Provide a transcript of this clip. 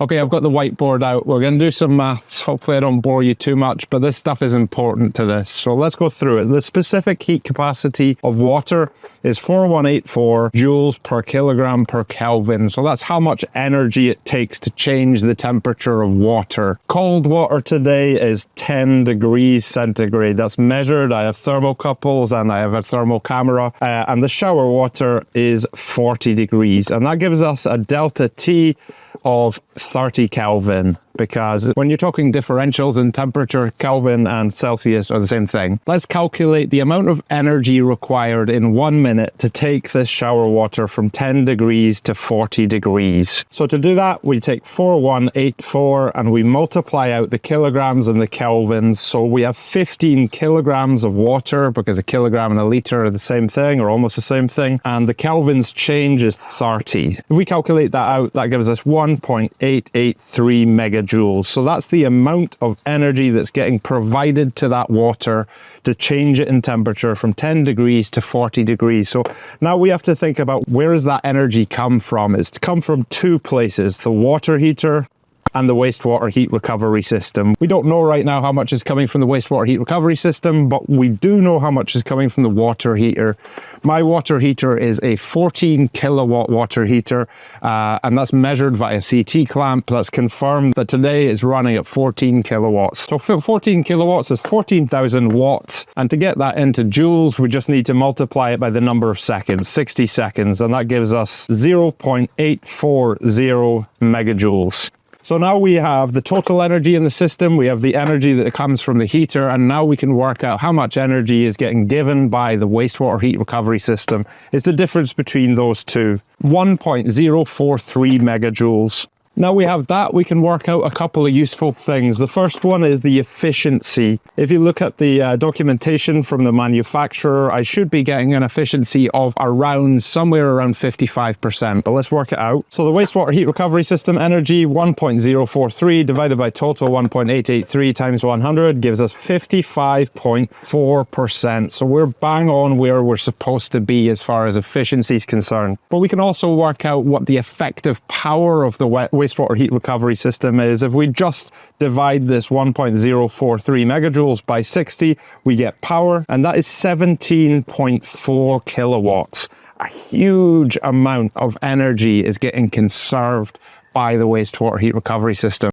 Okay, I've got the whiteboard out. We're going to do some maths. Hopefully I don't bore you too much, but this stuff is important to this. So let's go through it. The specific heat capacity of water is 4184 joules per kilogram per Kelvin. So that's how much energy it takes to change the temperature of water. Cold water today is 10 degrees centigrade. That's measured. I have thermocouples and I have a thermal camera. And the shower water is 40 degrees. And that gives us a delta T of 30 Kelvin, because when you're talking differentials in temperature, Kelvin and Celsius are the same thing. Let's calculate the amount of energy required in 1 minute to take this shower water from 10 degrees to 40 degrees. So to do that, we take 4184 and we multiply out the kilograms and the kelvins. So we have 15 kilograms of water, because a kilogram and a liter are the same thing, or almost the same thing. And the kelvins change is 30. If we calculate that out, that gives us 1.883 megajoules. So that's the amount of energy that's getting provided to that water to change it in temperature from 10 degrees to 40 degrees. So now we have to think about, where does that energy come from? It's come from two places: the water heater and the wastewater heat recovery system. We don't know right now how much is coming from the wastewater heat recovery system, but we do know how much is coming from the water heater. My water heater is a 14 kilowatt water heater, and that's measured via CT clamp. That's confirmed that today is running at 14 kilowatts. So 14 kilowatts is 14,000 watts. And to get that into joules, we just need to multiply it by the number of seconds, 60 seconds, and that gives us 0.840 megajoules. So now we have the total energy in the system, we have the energy that comes from the heater, and now we can work out how much energy is getting given by the wastewater heat recovery system. Is the difference between those two: 1.043 megajoules. Now we have that, we can work out a couple of useful things. The first one is the efficiency. If you look at the documentation from the manufacturer, I should be getting an efficiency of somewhere around 55%, but let's work it out. So the wastewater heat recovery system energy, 1.043 divided by total 1.883 times 100 gives us 55.4%. So we're bang on where we're supposed to be as far as efficiency is concerned. But we can also work out what the effective power of the wastewater heat recovery system is. If we just divide this 1.043 megajoules by 60, we get power, and that is 17.4 kilowatts. A huge amount of energy is getting conserved by the wastewater heat recovery system.